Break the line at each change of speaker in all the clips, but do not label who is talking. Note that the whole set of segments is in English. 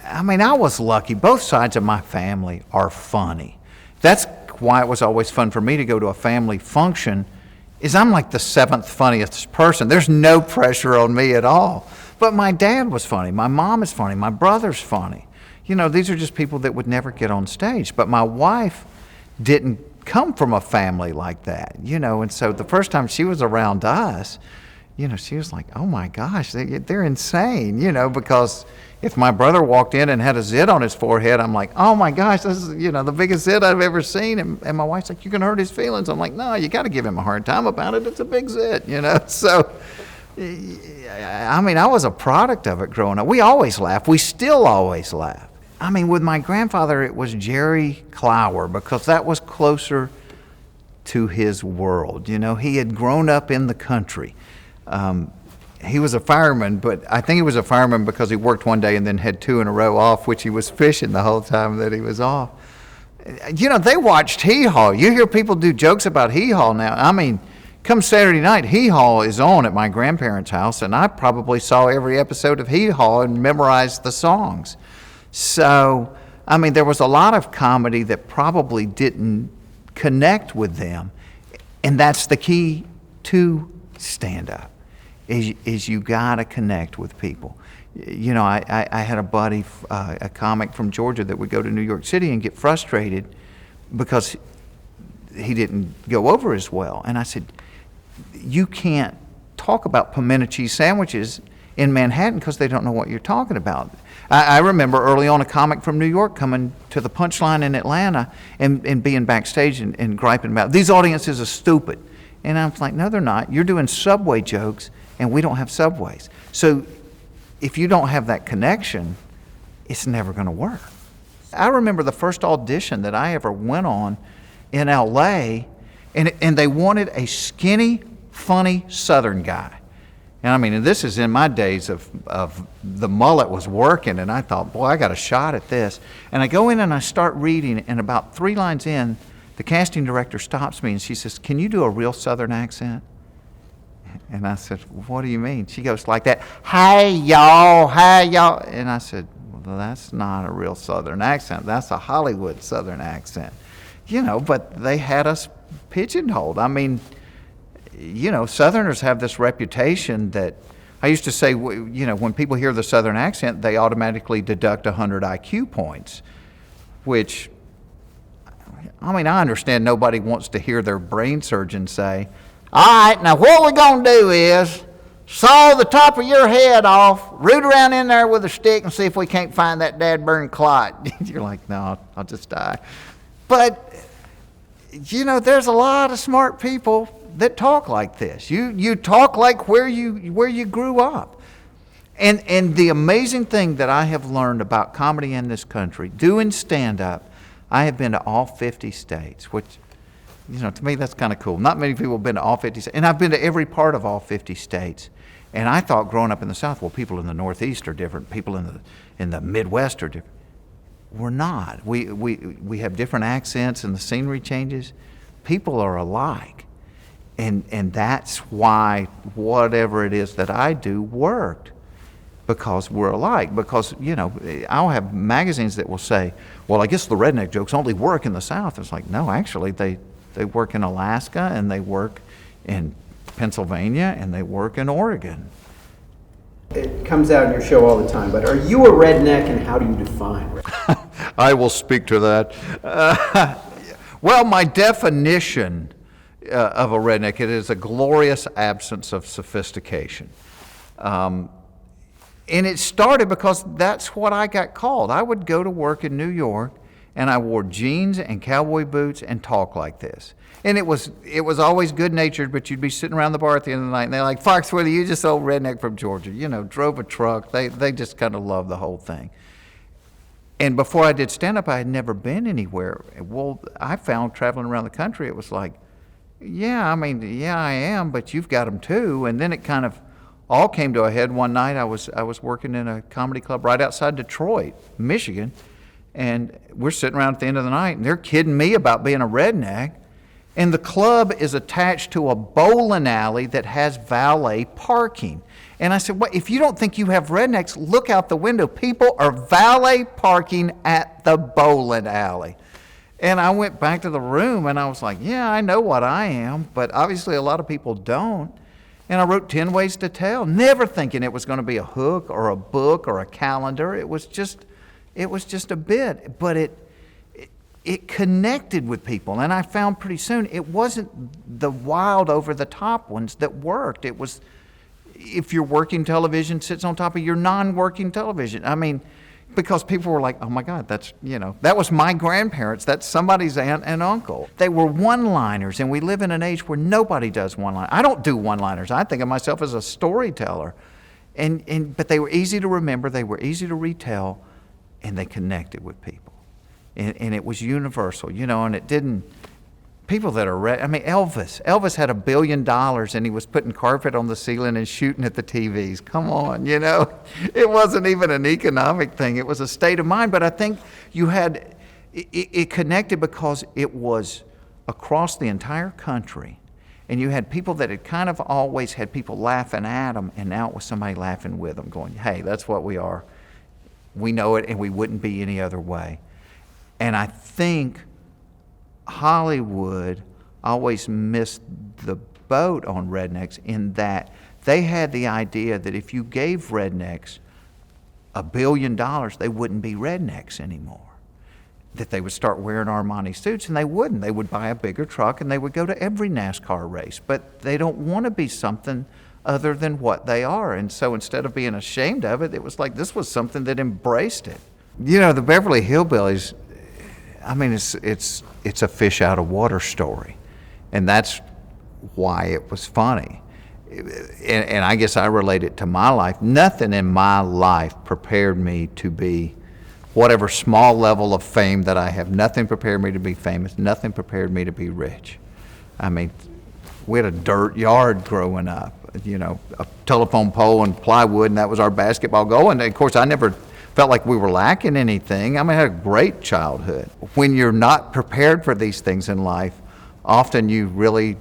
I mean, I was lucky. Both sides of my family are funny. That's why it was always fun for me to go to a family function, is I'm like the seventh funniest person. There's no pressure on me at all. But my dad was funny. My mom is funny. My brother's funny. These are just people that would never get on stage. But my wife didn't come from a family like that, and so the first time she was around us, she was like, oh my gosh, they're insane, because if my brother walked in and had a zit on his forehead, I'm like, oh my gosh, this is, the biggest zit I've ever seen. And my wife's like, you can hurt his feelings. I'm like, no, you got to give him a hard time about it. It's a big zit, So, I mean, I was a product of it growing up. We always laugh. We still always laugh. I mean, with my grandfather, it was Jerry Clower, because that was closer to his world. He had grown up in the country. He was a fireman, but I think he was a fireman because he worked one day and then had 2 in a row off, which he was fishing the whole time that he was off. They watched Hee Haw. You hear people do jokes about Hee Haw now. I mean, come Saturday night, Hee Haw is on at my grandparents' house, and I probably saw every episode of Hee Haw and memorized the songs. So, I mean, there was a lot of comedy that probably didn't connect with them, and that's the key to stand-up, is you gotta connect with people. I had a buddy, a comic from Georgia, that would go to New York City and get frustrated because he didn't go over as well. And I said, you can't talk about pimento cheese sandwiches in Manhattan because they don't know what you're talking about. I remember early on a comic from New York coming to the Punchline in Atlanta and being backstage and griping about, these audiences are stupid. And I'm like, no, they're not. You're doing Subway jokes, and we don't have Subways. So if you don't have that connection, it's never going to work. I remember the first audition that I ever went on in L.A., and they wanted a skinny, funny Southern guy. And I mean, and this is in my days of the mullet was working, and I thought, boy, I got a shot at this. And I go in and I start reading, and about 3 lines in, the casting director stops me and she says, can you do a real Southern accent? And I said, what do you mean? She goes like that, hey y'all. And I said, well, that's not a real Southern accent. That's a Hollywood Southern accent. But they had us pigeonholed. I mean, Southerners have this reputation that, I used to say, when people hear the Southern accent, they automatically deduct 100 IQ points, which, I mean, I understand nobody wants to hear their brain surgeon say, all right, now what we're going to do is saw the top of your head off, root around in there with a stick and see if we can't find that dad-burn clot. You're like, no, I'll just die. But, there's a lot of smart people that talk like this. You talk like where you grew up. And the amazing thing that I have learned about comedy in this country, doing stand-up, I have been to all 50 states, which, to me that's kind of cool. Not many people have been to all 50 states. And I've been to every part of all 50 states. And I thought growing up in the South, well, people in the Northeast are different. People in the Midwest are different. We're not. We have different accents and the scenery changes. People are alike. And that's why whatever it is that I do worked, because we're alike. Because, I'll have magazines that will say, well, I guess the redneck jokes only work in the South. It's like, no, actually, they work in Alaska, and they work in Pennsylvania, and they work in Oregon.
It comes out in your show all the time, but are you a redneck, and how do you define redneck?
I will speak to that. Well, my definition of a redneck, it is a glorious absence of sophistication. And it started because that's what I got called. I would go to work in New York, and I wore jeans and cowboy boots and talk like this. And it was always good-natured, but you'd be sitting around the bar at the end of the night, and they're like, Foxworthy, you just old redneck from Georgia. Drove a truck. They just kind of loved the whole thing. And before I did stand-up, I had never been anywhere. Well, I found traveling around the country, it was like, yeah, I am, but you've got them too. And then it kind of all came to a head one night. I was working in a comedy club right outside Detroit, Michigan, and we're sitting around at the end of the night, and they're kidding me about being a redneck. And the club is attached to a bowling alley that has valet parking. And I said, well, if you don't think you have rednecks, look out the window. People are valet parking at the bowling alley. And I went back to the room and I was like, yeah, I know what I am, but obviously a lot of people don't. And I wrote 10 Ways to Tell, never thinking it was going to be a hook or a book or a calendar. It was just a bit, but it connected with people. And I found pretty soon it wasn't the wild over the top ones that worked. It was, if your working television sits on top of your non-working television. I mean, because people were like, oh my God, that's, that was my grandparents, that's somebody's aunt and uncle. They were one-liners, and we live in an age where nobody does one-liners. I don't do one-liners. I think of myself as a storyteller. But they were easy to remember, they were easy to retell, and they connected with people. And it was universal, and it didn't, people that are, Elvis had $1 billion and he was putting carpet on the ceiling and shooting at the TVs. Come on, it wasn't even an economic thing. It was a state of mind. But I think it connected because it was across the entire country. And you had people that had kind of always had people laughing at them, and now it was somebody laughing with them going, hey, that's what we are. We know it, and we wouldn't be any other way. And I think Hollywood always missed the boat on rednecks in that they had the idea that if you gave rednecks $1 billion, they wouldn't be rednecks anymore. That they would start wearing Armani suits, and they wouldn't. They would buy a bigger truck, and they would go to every NASCAR race. But they don't want to be something other than what they are. And so instead of being ashamed of it, it was like this was something that embraced it. The Beverly Hillbillies, it's a fish out of water story, and that's why it was funny. And I guess I relate it to my life. Nothing in my life prepared me to be whatever small level of fame that I have. Nothing prepared me to be famous. Nothing prepared me to be rich. We had a dirt yard growing up, a telephone pole and plywood, and that was our basketball goal. And of course, I never felt like we were lacking anything. I had a great childhood. When you're not prepared for these things in life, often you really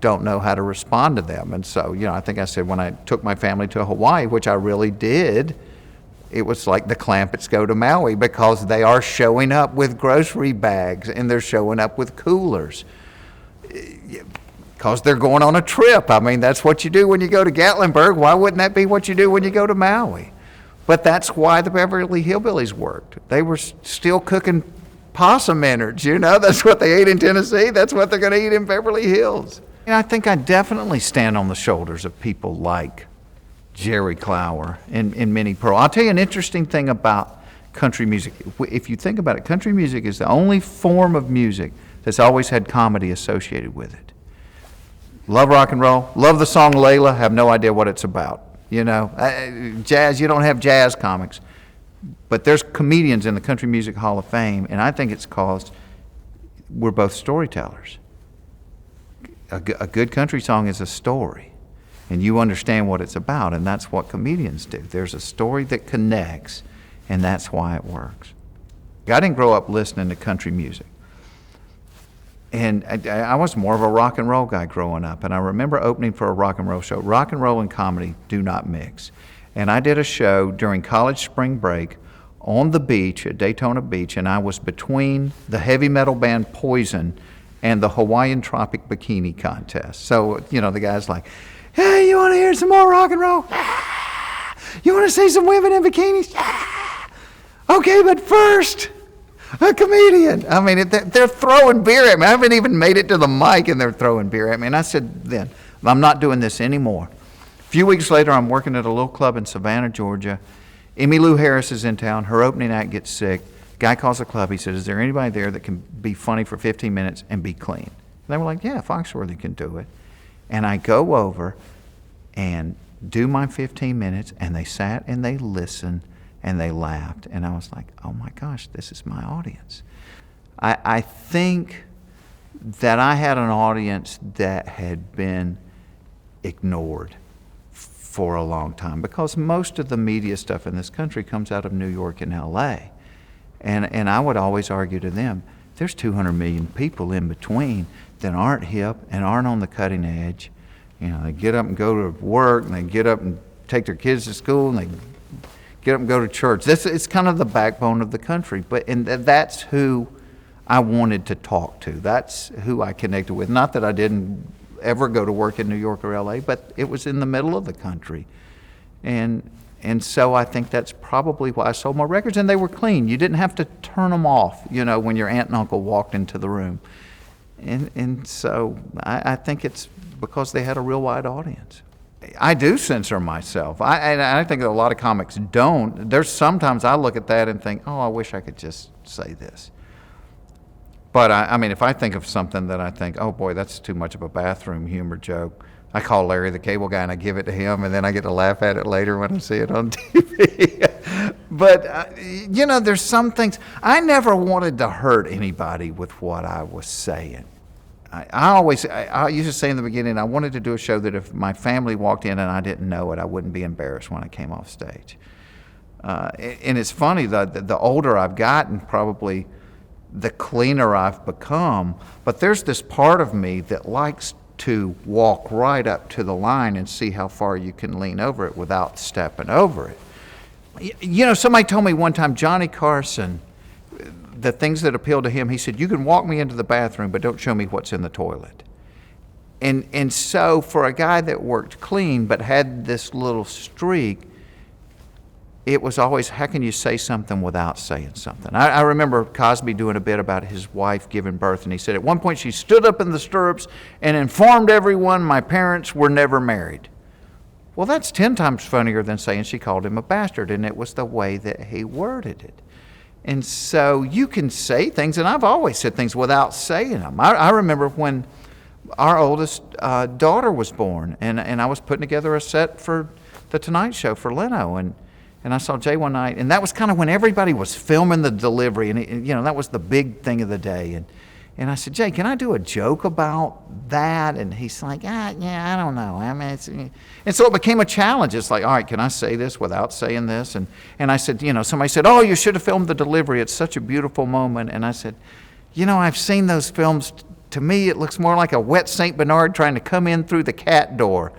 don't know how to respond to them. And so, I think I said when I took my family to Hawaii, which I really did, it was like the Clampetts go to Maui, because they are showing up with grocery bags and they're showing up with coolers. Because they're going on a trip. That's what you do when you go to Gatlinburg. Why wouldn't that be what you do when you go to Maui? But that's why the Beverly Hillbillies worked. They were still cooking possum innards, That's what they ate in Tennessee. That's what they're going to eat in Beverly Hills. And I think I definitely stand on the shoulders of people like Jerry Clower and Minnie Pearl. I'll tell you an interesting thing about country music. If you think about it, country music is the only form of music that's always had comedy associated with it. Love rock and roll, love the song Layla, have no idea what it's about. Jazz, you don't have jazz comics. But there's comedians in the Country Music Hall of Fame, and I think it's because we're both storytellers. A good country song is a story, and you understand what it's about, and that's what comedians do. There's a story that connects, and that's why it works. I didn't grow up listening to country music. And I was more of a rock and roll guy growing up, and I remember opening for a rock and roll show. Rock and roll and comedy do not mix. And I did a show during college spring break on the beach at Daytona Beach, and I was between the heavy metal band Poison and the Hawaiian Tropic Bikini Contest. So, the guy's like, hey, you want to hear some more rock and roll? You want to see some women in bikinis? Okay, but first, a comedian. They're throwing beer at me. I haven't even made it to the mic and they're throwing beer at me. And I said then, I'm not doing this anymore. A few weeks later, I'm working at a little club in Savannah, Georgia. Emmylou Harris is in town. Her opening act gets sick. Guy calls the club. He said, is there anybody there that can be funny for 15 minutes and be clean? And they were like, yeah, Foxworthy can do it. And I go over and do my 15 minutes, and they sat and they listened and they laughed. And I was like, oh my gosh, this is my audience. I think that I had an audience that had been ignored for a long time, because most of the media stuff in this country comes out of New York and LA. And I would always argue to them, there's 200 million people in between that aren't hip and aren't on the cutting edge. You know, they get up and go to work, and they get up and take their kids to school, and they get up and go to church. It's kind of the backbone of the country. And that's who I wanted to talk to. That's who I connected with. Not that I didn't ever go to work in New York or LA, but it was in the middle of the country. And so I think that's probably why I sold my records. And they were clean. You didn't have to turn them off, you know, when your aunt and uncle walked into the room. And so I think it's because they had a real wide audience. I do censor myself. I think that a lot of comics don't. There's sometimes I look at that and think, oh, I wish I could just say this. But I mean, if I think of something that I think, oh boy, that's too much of a bathroom humor joke, I call Larry the Cable Guy and I give it to him, and then I get to laugh at it later when I see it on TV. But, you know, there's some things, I never wanted to hurt anybody with what I was saying. I used to say in the beginning, I wanted to do a show that if my family walked in and I didn't know it, I wouldn't be embarrassed when I came off stage. And it's funny, the older I've gotten, probably the cleaner I've become, but there's this part of me that likes to walk right up to the line and see how far you can lean over it without stepping over it. You know, somebody told me one time, Johnny Carson, the things that appealed to him, he said, you can walk me into the bathroom, but don't show me what's in the toilet. And so for a guy that worked clean but had this little streak, it was always, how can you say something without saying something? I remember Cosby doing a bit about his wife giving birth, and he said at one point she stood up in the stirrups and informed everyone my parents were never married. Well, that's 10 times funnier than saying she called him a bastard, and it was the way that he worded it. And so you can say things, and I've always said things without saying them. I remember when our oldest daughter was born, and I was putting together a set for The Tonight Show for Leno, and I saw Jay one night, and that was kind of when everybody was filming the delivery, and you know, that was the big thing of the day. And I said, Jay, can I do a joke about that? And he's like, yeah, I don't know. I mean, and so it became a challenge. It's like, all right, can I say this without saying this? And I said, you know, somebody said, oh, you should have filmed the delivery. It's such a beautiful moment. And I said, you know, I've seen those films. To me, it looks more like a wet St. Bernard trying to come in through the cat door.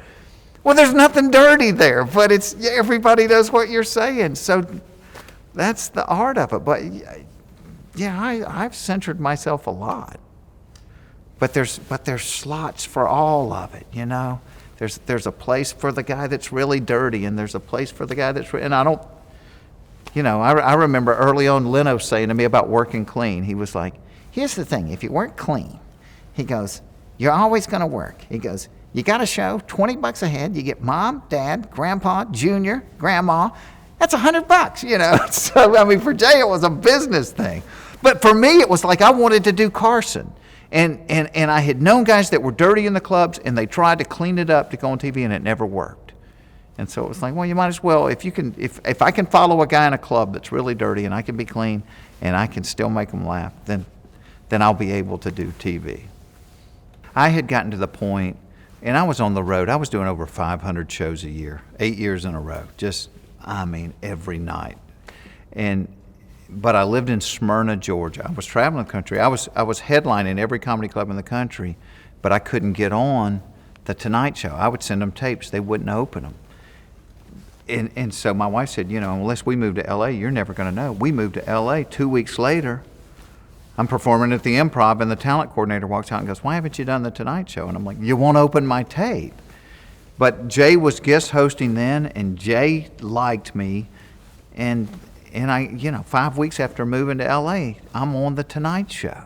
Well, there's nothing dirty there, but it's everybody knows what you're saying. So that's the art of it. But yeah, I've censored myself a lot. But there's slots for all of it, you know. There's a place for the guy that's really dirty, and there's a place for the guy that's and I don't, you know. I remember early on Leno saying to me about working clean. He was like, "Here's the thing: if you work clean," he goes, "you're always going to work." He goes, "You got a show, $20 a head. You get mom, dad, grandpa, junior, grandma. That's $100, you know." So I mean, for Jay, it was a business thing. But for me, it was like I wanted to do Carson. And I had known guys that were dirty in the clubs, and they tried to clean it up to go on TV, and it never worked. And so it was like, well, you might as well, if I can follow a guy in a club that's really dirty, and I can be clean, and I can still make them laugh, then I'll be able to do TV. I had gotten to the point, and I was on the road. I was doing over 500 shows a year, 8 years in a row, just, I mean, every night. But I lived in Smyrna, Georgia. I was traveling the country. I was headlining every comedy club in the country, but I couldn't get on The Tonight Show. I would send them tapes. They wouldn't open them. And so my wife said, you know, unless we move to L.A., you're never going to know. We moved to L.A. 2 weeks later. I'm performing at the Improv, and the talent coordinator walks out and goes, "Why haven't you done The Tonight Show?" And I'm like, "You won't open my tape." But Jay was guest hosting then, and Jay liked me, and I, you know, 5 weeks after moving to L.A., I'm on The Tonight Show.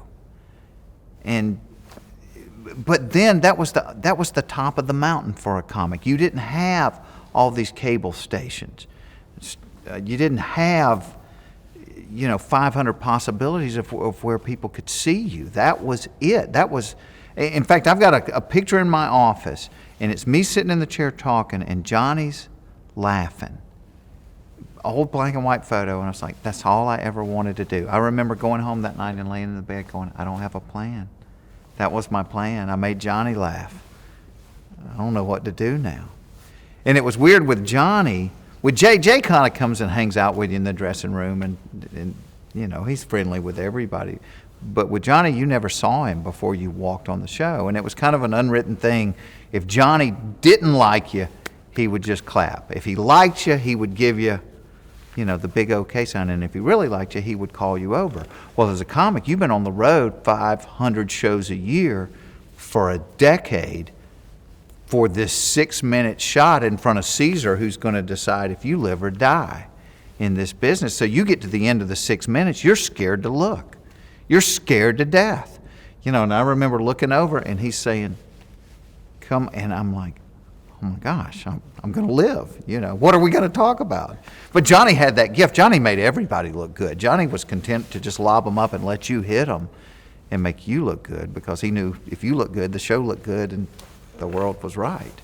But then that was the top of the mountain for a comic. You didn't have all these cable stations. You didn't have, you know, 500 possibilities of where people could see you. That was it. That was, in fact, I've got a picture in my office, and it's me sitting in the chair talking, and Johnny's laughing. Old black and white photo, and I was like, that's all I ever wanted to do. I remember going home that night and laying in the bed going, I don't have a plan. That was my plan. I made Johnny laugh. I don't know what to do now. And it was weird with Johnny. With Jay kind of comes and hangs out with you in the dressing room, and You know, he's friendly with everybody. But with Johnny, you never saw him before you walked on the show. And it was kind of an unwritten thing. If Johnny didn't like you, he would just clap. If he liked you, he would give you, you know, the big okay sign. And if he really liked you, he would call you over. Well, as a comic, you've been on the road 500 shows a year for a decade for this 6-minute shot in front of Caesar, who's going to decide if you live or die in this business. So you get to the end of the 6 minutes, you're scared to look. You're scared to death. You know, and I remember looking over and he's saying, come, and I'm like, oh my gosh, I'm going to live. You know, what are we going to talk about? But Johnny had that gift. Johnny made everybody look good. Johnny was content to just lob them up and let you hit them and make you look good, because he knew if you looked good, the show looked good and the world was right.